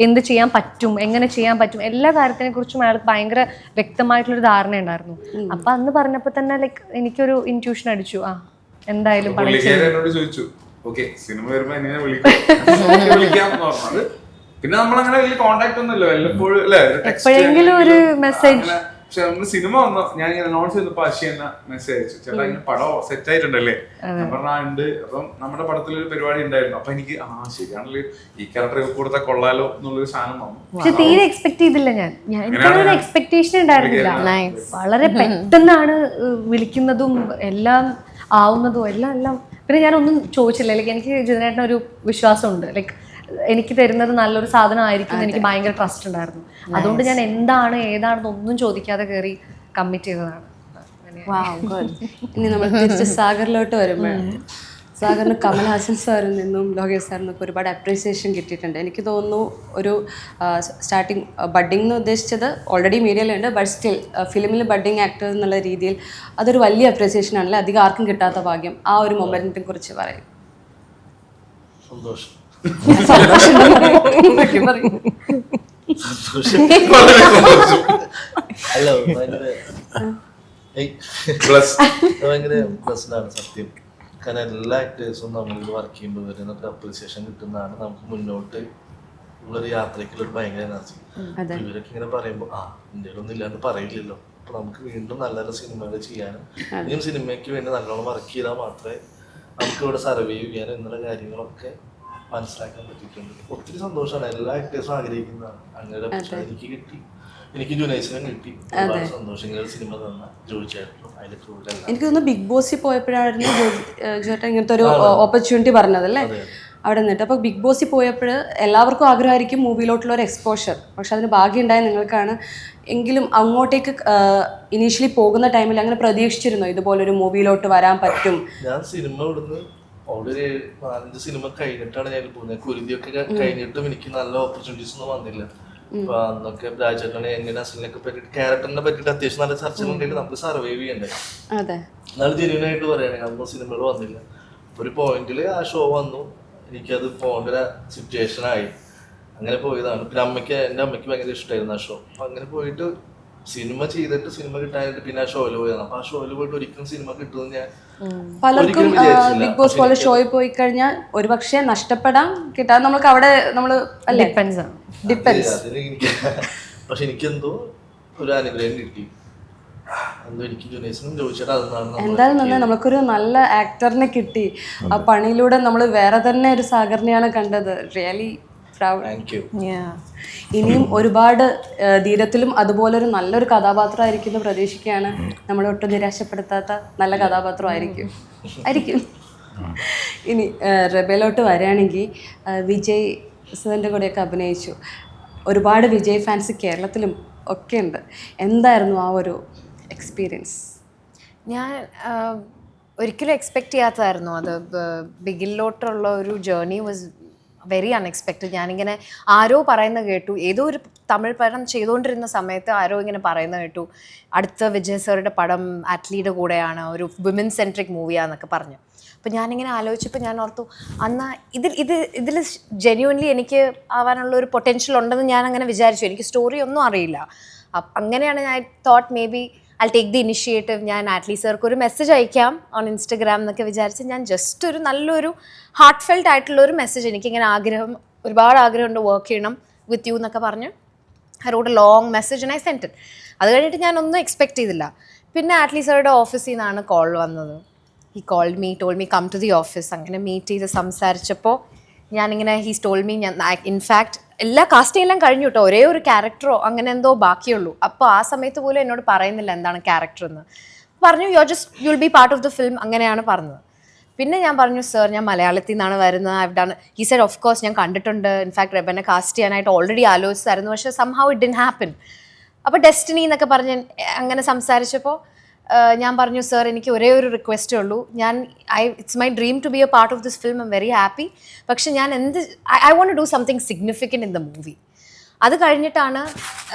എന്ത് ചെയ്യാൻ പറ്റും, എങ്ങനെ ചെയ്യാൻ പറ്റും, എല്ലാ കാര്യത്തിനെ കുറിച്ചും അയാൾക്ക് ഭയങ്കര വ്യക്തമായിട്ടുള്ളൊരു ധാരണ ഉണ്ടായിരുന്നു. അപ്പൊ അന്ന് പറഞ്ഞപ്പോൾ തന്നെ ലൈക്ക് എനിക്കൊരു ഇൻറ്റ്യൂഷൻ അടിച്ചു, ആ എന്തായാലും എന്നോട് ചോദിച്ചു, ഓക്കെ സിനിമ വരുമ്പോ എന്നെ വിളിക്കാമെന്ന് പറഞ്ഞത്. പിന്നെ നമ്മളങ്ങനെ വലിയ കോണ്ടാക്ട് ഒന്നും ഇല്ല, വല്ലപ്പോഴും അല്ലെ എപ്പോഴെങ്കിലും ഒരു മെസ്സേജ്. പക്ഷെ നമ്മള് സിനിമ വന്നു, ഞാൻ ഇങ്ങനെ അനൗൺസ് ചെയ്തപ്പോ അശി എന്നെ മെസ്സേജ് അയച്ചു, ചേട്ടാ ഇങ്ങനെ പടം സെറ്റ് ആയിട്ടുണ്ടല്ലേ? ഞാൻ പറഞ്ഞാ ഉണ്ട്. അപ്പം നമ്മുടെ പടത്തിലൊരു പരിപാടി ഉണ്ടായിരുന്നു. അപ്പൊ എനിക്ക് ശരിയാണല്ലോ ഈ ക്യാരക്ടർ കൊടുത്താൽ കൊള്ളാലോ എന്നുള്ളൊരു സാധനം വന്നു. പക്ഷെ തീരെ എക്സ്പെക്ട് ചെയ്തില്ല ഞാൻ എനിക്കൊരു എക്സ്പെക്ടേഷൻ ഉണ്ടായിരുന്നില്ല. വളരെ പെട്ടെന്നാണ് വിളിക്കുന്നതും എല്ലാം ആവുന്നതും എല്ലാം. പിന്നെ ഞാനൊന്നും ചോദിച്ചില്ല. ലൈക്ക് എനിക്ക് ജിതനേട്ടൻ ഒരു വിശ്വാസമുണ്ട്, ലൈക്ക് എനിക്ക് തരുന്നത് നല്ലൊരു സാധനം ആയിരിക്കും എനിക്ക് ഭയങ്കര ട്രസ്റ്റ് ഉണ്ടായിരുന്നു. അതുകൊണ്ട് ഞാൻ എന്താണ് ഏതാണെന്ന് ഒന്നും ചോദിക്കാതെ കയറി കമ്മിറ്റ് ചെയ്തതാണ്. ഇനി നമ്മൾ തിരിച്ച് സാഗറിലോട്ട് വരുമ്പോഴാണ്, സാഗറിന് കമൽഹാസൻ സാറിൽ നിന്നും ലോകേഷ് സാറിൽ നിന്നൊക്കെ ഒരുപാട് അപ്രീസിയേഷൻ കിട്ടിയിട്ടുണ്ട്. എനിക്ക് തോന്നുന്നു ഒരു സ്റ്റാർട്ടിങ് ബഡ്ഡിംഗ് എന്ന് ഉദ്ദേശിച്ചത് ഓൾറെഡി മീഡിയയിലുണ്ട്, ബട്ട് സ്റ്റിൽ ഫിലിമിൽ ബഡ്ഡിംഗ് ആക്ടർ എന്നുള്ള രീതിയിൽ അതൊരു വലിയ അപ്രീസിയേഷൻ ആണല്ലേ, അധികം ആർക്കും കിട്ടാത്ത ഭാഗ്യം. ആ ഒരു മൊമെന്റിനെ കുറിച്ച് പറയും. സന്തോഷം. അല്ല ഭയങ്കര പ്ലസ്ഡാണ് സത്യം. കാരണം എല്ലാ ആക്ടേഴ്സും നമ്മളിൽ വർക്ക് ചെയ്യുമ്പോൾ വരുന്നൊക്കെ അപ്രീസിയേഷൻ കിട്ടുന്നതാണ് നമുക്ക് മുന്നോട്ട് ഉള്ളൊരു യാത്രയ്ക്കുള്ളൊരു ഭയങ്കര എനർജി. ഇവരൊക്കെ ഇങ്ങനെ പറയുമ്പോൾ ഇന്ത്യയിൽ ഒന്നും ഇല്ലാണ്ട് പറയില്ലല്ലോ. അപ്പൊ നമുക്ക് വീണ്ടും നല്ല നല്ല സിനിമകൾ ചെയ്യാനും ഇനിയും സിനിമയ്ക്ക് വേണ്ടി നല്ലോണം വർക്ക് ചെയ്താൽ മാത്രമേ നമുക്ക് ഇവിടെ സർവൈവ് ചെയ്യാനും എന്നുള്ള കാര്യങ്ങളൊക്കെ മനസ്സിലാക്കാൻ പറ്റിയിട്ടുണ്ട്. ഒത്തിരി സന്തോഷമാണ്. എല്ലാ ആക്ടേഴ്സും ആഗ്രഹിക്കുന്നതാണ്. അങ്ങനെ എനിക്ക് കിട്ടി, എനിക്ക് ജുനൈസിനും കിട്ടി. ഒരുപാട് സന്തോഷം. ഇങ്ങനെ സിനിമ തന്ന ജോയിച്ചായിട്ടും അതിന്റെ ക്രൂവിൽ. എനിക്ക് തോന്നുന്നു ബിഗ് ബോസിൽ പോയപ്പോഴായിരുന്നു ചേട്ടൻ ഇങ്ങനത്തെ ഒരു ഓപ്പർച്യൂണിറ്റി പറഞ്ഞതല്ലേ അവിടെ നിന്നിട്ട്. അപ്പോൾ ബിഗ് ബോസിൽ പോയപ്പോൾ എല്ലാവർക്കും ആഗ്രഹമായിരിക്കും മൂവിയിലോട്ടുള്ള ഒരു എക്സ്പോഷർ. പക്ഷെ അതിന് ഭാഗ്യമുണ്ടായ നിങ്ങൾക്കാണ്. എങ്കിലും അങ്ങോട്ടേക്ക് ഇനീഷ്യലി പോകുന്ന ടൈമിൽ അങ്ങനെ പ്രതീക്ഷിച്ചിരുന്നോ ഇതുപോലൊരു മൂവിയിലോട്ട് വരാൻ പറ്റും? ഞാൻ സിനിമ ഇവിടുന്ന് ഓൾറെഡി 4-5 സിനിമ കഴിഞ്ഞിട്ടാണ് ഞാൻ പോകുന്നത്. കുരുതിയൊക്കെ കഴിഞ്ഞിട്ടും എനിക്ക് നല്ല ഓപ്പർച്യൂണിറ്റീസ് ഒന്നും വന്നില്ല. അപ്പൊ അന്നൊക്കെ രാജേട്ടനെ എങ്ങനെ അസലിനൊക്കെ പറ്റിയിട്ട് ക്യാരക്ടറിനെ പറ്റിയിട്ട് അത്യാവശ്യം നല്ല ചർച്ചകളുണ്ടെങ്കിൽ നമുക്ക് സർവൈവ് ചെയ്യണ്ടേ. നല്ല ജെന്യൂൻ ആയിട്ട് പറയുകയാണെങ്കിൽ അന്ന് സിനിമകൾ വന്നില്ല. ഒരു പോയിന്റിൽ ആ ഷോ വന്നു, എനിക്കത് പോകേണ്ട ഒരു സിറ്റുവേഷൻ ആയി. അങ്ങനെ പോയതാണ്. പിന്നെ എൻ്റെ അമ്മയ്ക്ക് ഭയങ്കര ഇഷ്ടമായിരുന്നു ആ ഷോ. അപ്പൊ അങ്ങനെ പോയിട്ട് സിനിമ ചെയ്തിട്ട് സിനിമ കിട്ടാനായിട്ട് പിന്നെ ആ ഷോയിൽ പോയതാണ്. അപ്പൊ ആ ഷോയിൽ പോയിട്ട് ഒരിക്കലും സിനിമ കിട്ടുമെന്ന് ഞാൻ പലർക്കും ബിഗ് ബോസ് പോലെ ഷോയിൽ പോയി കഴിഞ്ഞാൽ ഒരുപക്ഷെ നഷ്ടപ്പെടാം, കിട്ടാൻ നമുക്ക് അവിടെ ഡിപ്പെൻസ്. പക്ഷെ എനിക്കെന്തോ ഒരു അനുഗ്രഹം കിട്ടി. എന്തായാലും തന്നെ നമുക്കൊരു നല്ല ആക്ടറിനെ കിട്ടി. ആ പണിയിലൂടെ നമ്മൾ വേറെ തന്നെ ഒരു സാഗറിനെയാണ് കണ്ടത്. റിയലി ഇനിയും ഒരുപാട് ധീരത്തിലും അതുപോലൊരു നല്ലൊരു കഥാപാത്രമായിരിക്കും പ്രതീക്ഷിക്കുകയാണ്. നമ്മളൊട്ടും നിരാശപ്പെടുത്താത്ത നല്ല കഥാപാത്രമായിരിക്കും. ഇനി റെബേലോട്ട് വരികയാണെങ്കിൽ വിജയ് സാറിൻ്റെ കൂടെയൊക്കെ അഭിനയിച്ചു. ഒരുപാട് വിജയ് ഫാൻസ് കേരളത്തിലും ഒക്കെ ഉണ്ട്. എന്തായിരുന്നു ആ ഒരു എക്സ്പീരിയൻസ്? ഞാൻ ഒരിക്കലും എക്സ്പെക്റ്റ് ചെയ്യാത്തതായിരുന്നു അത്. ബിഗിലോട്ടുള്ള ഒരു ജേർണി വാസ് വെരി അൺഎക്സ്പെക്റ്റഡ്. ഞാനിങ്ങനെ ആരോ പറയുന്നത് കേട്ടു, ഏതോ ഒരു തമിഴ് പടം ചെയ്തുകൊണ്ടിരുന്ന സമയത്ത് ആരോ ഇങ്ങനെ പറയുന്നത് കേട്ടു, അടുത്ത വിജയ് സാറുടെ പടം അറ്റ്ലിയുടെ കൂടെയാണ്, ഒരു വിമൻ സെൻട്രിക് മൂവിയാന്നൊക്കെ പറഞ്ഞു. അപ്പോൾ ഞാനിങ്ങനെ ആലോചിച്ചപ്പോൾ ഞാൻ ഓർത്തു, എന്നാൽ ഇതിൽ ജെന്യുവൻലി എനിക്ക് ആവാനുള്ള ഒരു പൊട്ടൻഷ്യൽ ഉണ്ടെന്ന് ഞാൻ അങ്ങനെ വിചാരിച്ചു. എനിക്ക് സ്റ്റോറി ഒന്നും അറിയില്ല. അങ്ങനെയാണ് ഞാൻ thought may be I take the initiative. ഞാൻ ആറ്റ്ലി സാർക്ക് ഒരു മെസ്സേജ് അയക്കാം ഓൺ ഇൻസ്റ്റഗ്രാം എന്നൊക്കെ വിചാരിച്ച് ഞാൻ ജസ്റ്റ് ഒരു നല്ലൊരു ഹാർട്ട് ഫെൽറ്റ് ആയിട്ടുള്ള ഒരു മെസ്സേജ്, എനിക്കിങ്ങനെ ഒരുപാട് ആഗ്രഹമുണ്ട് വർക്ക് ചെയ്യണം വിത്ത് യു എന്നൊക്കെ പറഞ്ഞ് I wrote a long message and I sent it. അത് കഴിഞ്ഞിട്ട് ഞാനൊന്നും എക്സ്പെക്റ്റ് ചെയ്തില്ല. പിന്നെ ആറ്റ്ലി സാറുടെ ഓഫീസിൽ നിന്നാണ് കോൾ വന്നത്. He called me, told me come to the office. അങ്ങനെ മീറ്റ് ചെയ്ത് സംസാരിച്ചപ്പോൾ ഞാനിങ്ങനെ ഹീസ് ടോൾഡ് മീ, ഞാൻ ഇൻഫാക്ട് എല്ലാ കാസ്റ്റിംഗ് എല്ലാം കഴിഞ്ഞു കേട്ടോ, ഒരേ ഒരു ക്യാരക്ടറോ അങ്ങനെ എന്തോ ബാക്കിയുള്ളൂ. അപ്പോൾ ആ സമയത്ത് പോലും എന്നോട് പറയുന്നില്ല എന്താണ് ക്യാരക്ടർ എന്ന്. പറഞ്ഞു you will be part of the film, അങ്ങനെയാണ് പറഞ്ഞത്. പിന്നെ ഞാൻ പറഞ്ഞു, സർ ഞാൻ മലയാളത്തിൽ നിന്നാണ് വരുന്നത്, I done. He said of course ഞാൻ കണ്ടിട്ടുണ്ട്, ഇൻഫാക്ട് റെബനെ കാസ്റ്റ് ചെയ്യാനായിട്ട് ഓൾറെഡി ആലോചിച്ചായിരുന്നു, പക്ഷേ സംഹൗ ഇറ്റ് ഡിഡ്ന്റ് ഹാപ്പൻ. അപ്പോൾ ഡെസ്റ്റിനി എന്നൊക്കെ പറഞ്ഞ് അങ്ങനെ സംസാരിച്ചപ്പോൾ ഞാൻ പറഞ്ഞു സർ എനിക്ക് ഒരേ ഒരു റിക്വസ്റ്റേ ഉള്ളൂ, it's my dream to be a part of this film, I am very happy, പക്ഷെ ഞാൻ I want to do something significant in the movie. അത് കഴിഞ്ഞിട്ടാണ്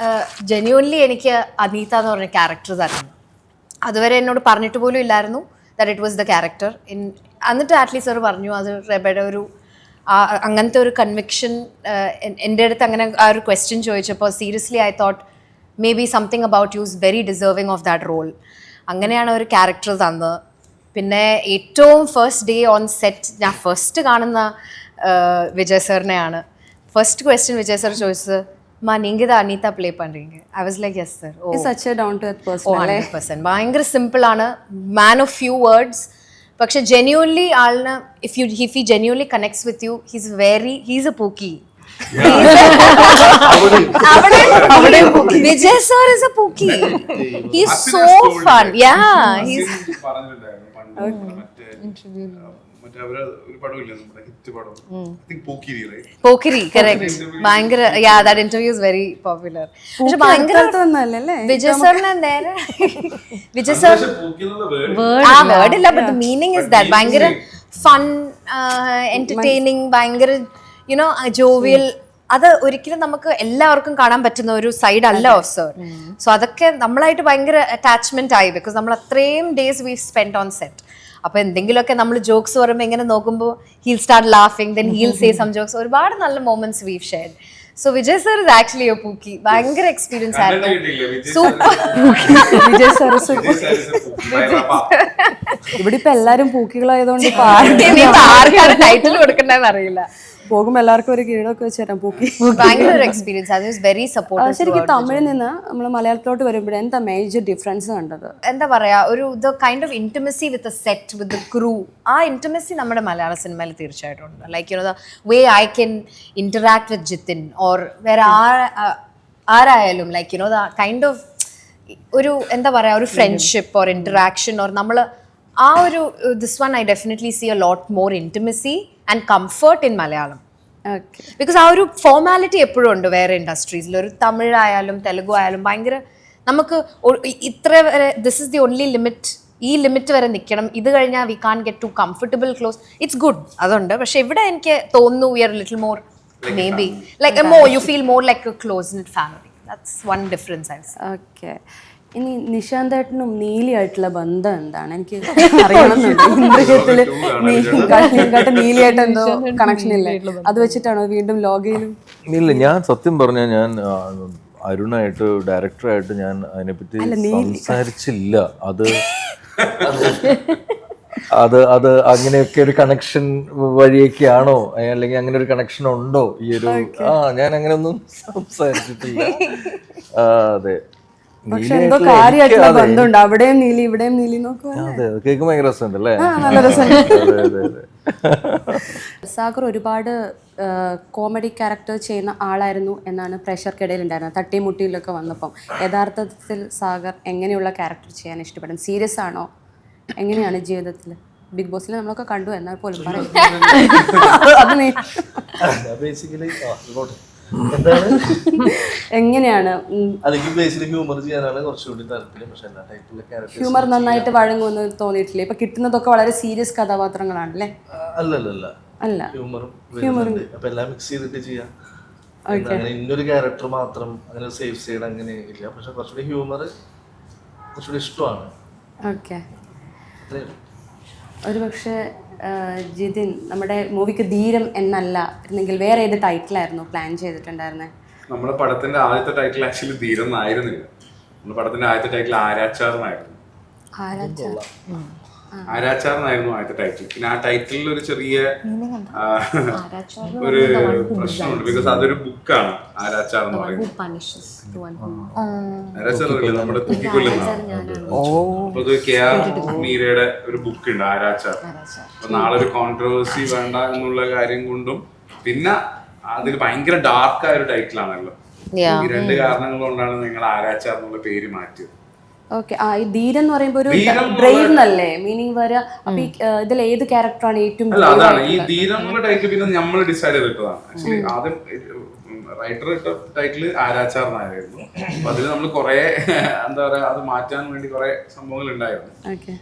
ജെന്യൂൻലി എനിക്ക് അനീത എന്ന് പറഞ്ഞ ക്യാരക്ടർ തരുന്നത്. അതുവരെ എന്നോട് പറഞ്ഞിട്ട് പോലും ഇല്ലായിരുന്നു that it was the character. എന്നിട്ട് ആറ്റ്ലി സർ പറഞ്ഞു അത് റെബയുടെ ഒരു അങ്ങനത്തെ ഒരു കൺവിക്ഷൻ എൻ്റെ അടുത്ത് അങ്ങനെ ആ ഒരു ക്വസ്റ്റ്യൻ ചോദിച്ചപ്പോൾ seriously I thought maybe something about you is very deserving of that role. അങ്ങനെയാണ് ഒരു ക്യാരക്ടർ തന്നത്. പിന്നെ ഏറ്റവും ഫസ്റ്റ് ഡേ ഓൺ സെറ്റ് ഞാൻ ഫസ്റ്റ് കാണുന്ന വിജയ് സാറിനെയാണ്. ഫസ്റ്റ് ക്വസ്റ്റ്യൻ വിജയ് സാർ ചോദിച്ചത്, മാ നീങ്ക ഇതാ അനീത പ്ലേ പண்றீங்க. I was like yes sir. Oh, such a down to earth person. 100%. ഭയങ്കര സിമ്പിൾ ആണ്, മാൻ ഓഫ് ഫ്യൂ വേർഡ്സ്. പക്ഷെ ജെന്യൂൻലി ആളിന് if he genuinely connects with you, he's a pookie. Vijay sir is a pookie. He's so fun. Yeah, he's Pokkiri, correct. ഭയങ്കര that interview is very popular. പക്ഷെ ഭയങ്കര വിജയ് സാറിന് നേരെ Vijay sir ആ word ഇല്ല, but meaning is that ഭയങ്കര fun, entertaining, ഭയങ്കര you know jovial. അത് ഒരിക്കലും നമുക്ക് എല്ലാവർക്കും കാണാൻ പറ്റുന്ന ഒരു സൈഡ് അല്ല ഓഫ് സർ. സോ അതൊക്കെ നമ്മളായിട്ട് ഭയങ്കര അറ്റാച്ച്മെന്റ് ആയി, ബിക്കോസ് നമ്മൾ അത്രയും days we spend on set. അപ്പോൾ എന്തെങ്കിലുമൊക്കെ നമ്മൾ ജോക്സ് പറയുമ്പോൾ ഇങ്ങനെ നോക്കുമ്പോൾ ഹീൽ സ്റ്റാർട്ട് ലാഫിങ്, then he'll say some jokes. ഒരുപാട് നല്ല moments we've shared. So Vijay sir is actually a pookie. ഭയങ്കര എക്സ്പീരിയൻസ് ആയിരുന്നു. സൂപ്പർ. വിജയ് സാർ ഇവിടെ ഇപ്പൊ എല്ലാരും പൂക്കികളായതുകൊണ്ട് ആർക്കാണ് ടൈറ്റിൽ കൊടുക്കണ്ടെന്ന് അറിയില്ല. പോകുമ്പോ എല്ലാവർക്കും ഒരു കീഴൊക്കെ വെച്ച് തരാം പൂക്കി. ഭയങ്കര ഒരു എക്സ്പീരിയൻസ്. അത് വെരി സപ്പോർട്ടീവ്. ശരിക്കും തമിഴിൽ നിന്ന് നമ്മൾ മലയാളത്തിലോട്ട് വരുമ്പോഴേ എന്താ മേജർ ഡിഫറൻസ് കണ്ടത്? എന്താ പറയാ, ഒരു the kind of intimacy with a set, with the crew. ആ ഇന്റിമസി നമ്മുടെ മലയാള സിനിമയിൽ തീർച്ചയായിട്ടും ഉണ്ട്. Like you know the way I can interact with Jithin or വേറെ ആരായാലും, like you know the kind of ഒരു എന്താ പറയാ, ഒരു ഫ്രണ്ട്ഷിപ്പ് ഓർ ഇന്ററാക്ഷൻ ഓർ നമ്മൾ ആ ഒരു this one I definitely see a lot more intimacy and comfort in Malayalam. Because ആ ഒരു ഫോർമാലിറ്റി എപ്പോഴും ഉണ്ട് വേറെ ഇൻഡസ്ട്രീസിൽ. ഒരു തമിഴായാലും തെലുഗു ആയാലും ഭയങ്കര നമുക്ക് ഇത്ര വരെ, this is the only limit, ഈ ലിമിറ്റ് വരെ നിൽക്കണം, ഇത് കഴിഞ്ഞാൽ we can get to comfortable close. It's good, അതുണ്ട്. പക്ഷെ ഇവിടെ എനിക്ക് തോന്നുന്നു we are little more maybe like more you feel more like a close in family. That's one difference I see. Okay. ഇനി നിശാന്തേട്ടനും നീലിയായിട്ടുള്ള ബന്ധം എന്താണ്? എനിക്ക് അറിയണമെന്നുണ്ട്. ഇന്ദ്രജിത്തില് നീലിയായിട്ട് എന്തോ കണക്ഷൻ ഇല്ലേ? അത് വെച്ചിട്ടാണോ വീണ്ടും ലോഗയിലും? ഇല്ല, ഞാൻ സത്യം പറഞ്ഞാൽ ഞാൻ അരുണായിട്ട് ഡയറക്ടറായിട്ട് ഞാൻ അതിനെപ്പറ്റി സംസാരിച്ചില്ല. അത് അങ്ങനെയൊക്കെ ഒരു കണക്ഷൻ വഴിയൊക്കെയാണോ, അല്ലെങ്കിൽ അങ്ങനെ ഒരു കണക്ഷൻ ഉണ്ടോ ഈ ഒരു ഞാൻ അങ്ങനെയൊന്നും സംസാരിച്ചിട്ടില്ല. അതെ, പക്ഷെ എന്തോ കാര്യമായിട്ടുള്ള ബന്ധമുണ്ട്. അവിടെയും നീലി ഇവിടെയും നീലി നോക്കുക. അതെ, കേൾക്കുമ്പോൾ ഭയങ്കര രസമുണ്ടല്ലേ? നല്ല രസമുണ്ട്. സാഗർ ഒരുപാട് കോമഡി ക്യാരക്ടർ ചെയ്യുന്ന ആളായിരുന്നു എന്നാണ് പ്രേക്ഷകർക്കിടയിൽ ഉണ്ടായിരുന്നത്. തട്ടിമുട്ടിയിലൊക്കെ വന്നപ്പം യഥാർത്ഥത്തിൽ സാഗർ എങ്ങനെയുള്ള ക്യാരക്ടർ ചെയ്യാൻ ഇഷ്ടപ്പെടും? സീരിയസ് ആണോ? എങ്ങനെയാണ് ജീവിതത്തിൽ? ബിഗ് ബോസിൽ നമ്മളൊക്കെ കണ്ടു, എന്നാൽ പോലും പറയും എങ്ങനെയാണ് ഹ്യൂമർ നന്നായിട്ട് വഴങ്ങുമെന്ന് തോന്നിയിട്ടില്ലേ? ഇപ്പൊ കിട്ടുന്നതൊക്കെ വളരെ സീരിയസ് കഥാപാത്രങ്ങളാണല്ലേ? അല്ല, ഹ്യൂമറും എല്ലാം മിക്സ് ചെയ്തിട്ട് ചെയ്യാം. ഇന്നൊരു ക്യാരക്ടർ മാത്രം അങ്ങനെ സേഫ് സൈഡ് അങ്ങനെ ഇല്ല. പക്ഷെ കുറച്ചുകൂടി ഹ്യൂമർ കുറച്ചുകൂടി ഇഷ്ടമാണ്. ഓക്കെ. ഒരു പക്ഷേ ജിതിൻ, നമ്മുടെ മൂവിക്ക് ധീരം എന്നല്ല എന്നെങ്കിൽ വേറെ ഏത് ടൈറ്റിലായിരുന്നു പ്ലാൻ ചെയ്തിട്ടുണ്ടായിരുന്നത്? നമ്മുടെ പടത്തിന്റെ ആദ്യത്തെ ടൈറ്റിൽ ആക്ച്വലി ധീരം എന്നായിരുന്നില്ല. നമ്മുടെ പടത്തിന്റെ ആദ്യത്തെ ടൈറ്റിൽ ആരാച്ചാർന്നായിരുന്നു. ആരാച്ചാർന്നായിരുന്നു ആദ്യത്തെ ടൈറ്റിൽ. പിന്നെ ആ ടൈറ്റിലിൽ ഒരു ചെറിയ ഒരു പ്രശ്നമുണ്ട്. ബിക്കോസ് അതൊരു ബുക്കാണ് ആരാച്ചാർ എന്ന് പറയുന്നത്. ആരാച്ചാർ നമ്മുടെ തൂക്കിക്കൊല്ലുന്ന KR മീരയുടെ ഒരു ബുക്ക് ഉണ്ട് ആരാച്ചാർ. അപ്പൊ നാളെ ഒരു കോൺട്രവേഴ്സി വേണ്ട എന്നുള്ള കാര്യം കൊണ്ടും പിന്നെ അതിൽ ഭയങ്കര ഡാർക്ക് ആയ ഒരു ടൈറ്റിലാണല്ലോ. ഈ രണ്ട് കാരണങ്ങൾ കൊണ്ടാണ് നിങ്ങൾ ആരാച്ചാർ എന്നുള്ള പേര് മാറ്റിയത്. ഓക്കെ. ഈ ധീരൻ എന്ന് പറയുമ്പോ ഒരു ബ്രേവ് എന്നല്ലേ മീനിങ് വരിക? അപ്പൊ ഇതിൽ ഏത് ക്യാരക്ടറാണ് ഏറ്റവും? അല്ല, അതാണ് ഈ ധീരം എന്നുള്ള ടൈറ്റിൽ പിന്നെ നമ്മൾ ഡിസൈഡ് ചെയ്തിട്ടതാണ്. ആക്ച്വലി ആദ്യം റൈറ്റർ ഇട്ട ടൈറ്റിൽ ആരാച്ചാർ എന്നായിരുന്നു. അപ്പൊ അതിൽ നമ്മൾ കുറെ എന്താ പറയാ അത് മാറ്റാൻ വേണ്ടി കുറെ സംഭവങ്ങൾ ഉണ്ടായിരുന്നു. ഓക്കെ.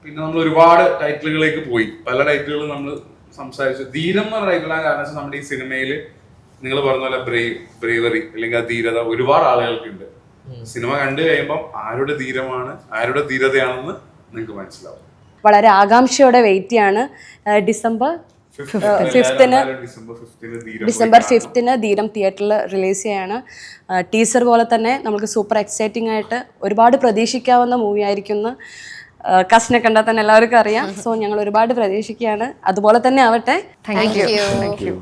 പിന്നെ നമ്മൾ ഒരുപാട് ടൈറ്റിലുകളിലേക്ക് പോയി. പല ടൈറ്റിലുകളും നമ്മൾ സംസാരിച്ചു. ധീരം എന്ന് പറഞ്ഞ ടൈറ്റിലാണ്. കാരണം വെച്ചാൽ നമ്മുടെ ഈ സിനിമയിൽ നിങ്ങൾ പറഞ്ഞ പോലെ ബ്രേവറി അല്ലെങ്കിൽ ആ ധീരത ഒരുപാട് ആളുകൾക്കുണ്ട്. സിനിമ കണ്ടു കഴിയുമ്പം ആരുടെ ധീരമാണ് ആരുടെ ധീരതയാണെന്ന് നിങ്ങൾക്ക് മനസ്സിലാവും. വളരെ ആകാംക്ഷയോടെ വെയിറ്റ് ചെയ്യാണ്. ഡിസംബർ 5-ന് ധീരം തിയേറ്ററിൽ റിലീസ് ചെയ്യാണ്. ടീസർ പോലെ തന്നെ നമുക്ക് സൂപ്പർ എക്സൈറ്റിംഗ് ആയിട്ട് ഒരുപാട് പ്രതീക്ഷിക്കാവുന്ന മൂവി ആയിരിക്കും. കസ്റ്റിനെ കണ്ടാൽ തന്നെ എല്ലാവർക്കും അറിയാം. സോ ഞങ്ങൾ ഒരുപാട് പ്രതീക്ഷിക്കുകയാണ്. അതുപോലെ തന്നെ ആവട്ടെ. Thank you. Thank you.